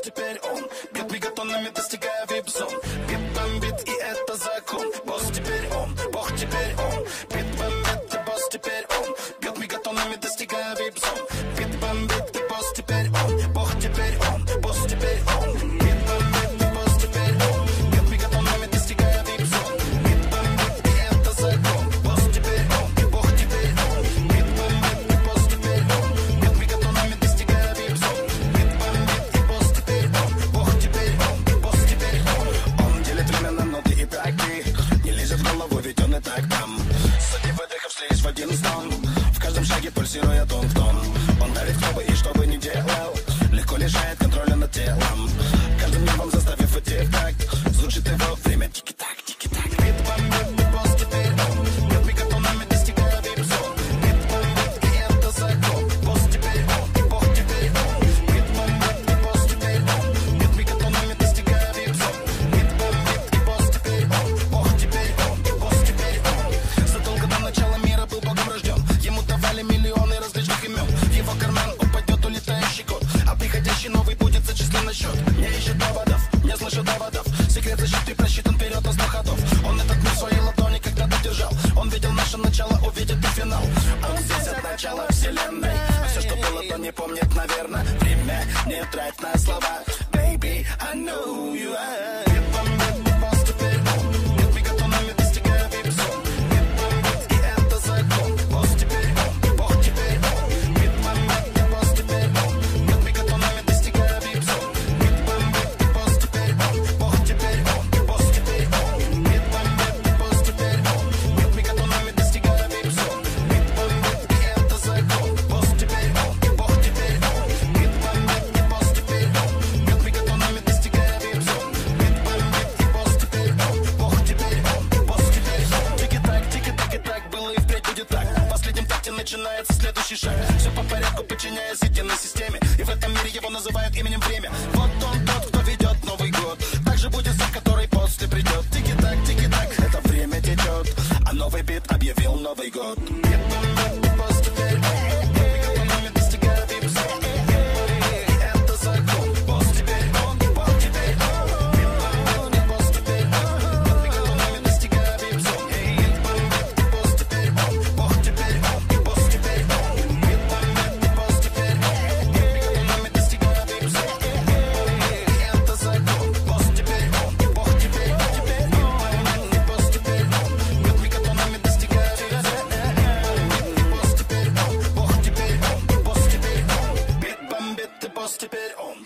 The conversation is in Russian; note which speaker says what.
Speaker 1: теперь он бьет мегатоннами, достигая вип-зон. Бит бомбит, и это закон. Босс теперь он, бог теперь он. Бит бомбит, и босс теперь он бьет мегатоннами, достигая вип-зон. Бит бомбит, и босс теперь он, бог теперь он, босс теперь он. Бит бомбит, и босс теперь он бьет мегатоннами, достигая вип-зон. Бит бомбит, и это закон. Босс теперь он, бог теперь он. Бит бомбит, и босс теперь он бьет мегатоннами, достигая вип-зон. Бит бомбит, и босс теперь он, бог теперь он, босс теперь он. Он делит время на ноты и траки, не лезет в голову, ведь он и так там. Сотни выдохов слились в один стон, в каждом шаге пульсируя тон в тон. Он давит кто бы и что бы ни делал, легко лишает контроля над телом, каждым нервом заставив идти в такт. Звучит его время тики-так, тики-так. Бит бомбит, и босс теперь он бьет мегатонами, достигая вип-зон. Бит бомбит, и это закон. Босс теперь он, бог теперь он. Бит бомбит, и босс теперь он бьет мегатонами, достигая вип-зон. Бит бомбит, и босс теперь он, бог теперь он, босс теперь он. Задолго до начала мира был богом рожден, ему давали миллионы различных имен. В его карман упадет улетающий код, а приходящий новый будет зачислен на счет. Не ищет доводов, не слышит доводов, секрет защиты просчитан вперед на 100 ходов. Он этот мир в своей ладони когда-то держал, он видел наше начало, увидит и финал. Он здесь от начала вселенной, а все, что было, то не помнит, наверное. Время не трать на слова, baby, I know you are. Бит бомбит, и босс теперь он бьет мегатонами, достигая вип-зон. Бит бомбит, и это закон. Босс теперь он, бог теперь он. Бит бомбит, и босс теперь он бьет мегатонами, достигая вип-зон. Бит бомбит, и босс теперь он, бог теперь он, босс теперь он. Бит бомбит, и босс теперь он бьет мегатонами, достигая вип-зон. Бит бомбит, и это закон. Босс теперь он, бог теперь он. Бит бомбит, и босс теперь он бьет мегатонами, достигая вип-зон. Бит бомбит, и босс теперь он, бог теперь он, босс теперь он. Тики-так, тики-так, и так было и впредь будет так. В последнем такте начинается следующий шаг. Все по порядку, подчиняясь единой системе, и в этом мире его называют именем время. Вот он тот, кто ведет Новый год, также будет сын, который после придет. Тики-так, тики-так, это время течет, а новый бит объявил Новый год. Бит бомбит, и босс теперь он мегатонами, достигая вип-зон. И это закон. Босс теперь он, бог теперь он. Бит бомбит, и босс теперь он бьет мегатонами, достигая вип-зон. Бит бомбит, и босс теперь он, бог теперь он, босс теперь он. Бит бомбит, и босс теперь он бьет мегатонами, достигая вип-зон. И это закон. Босс теперь он, бог теперь он. Бит бомбит, и босс теперь он бьет мегатонами, достигая вип-зон. И босс теперь он, бог теперь он, босс теперь он. Бит бомбит, и босс теперь он.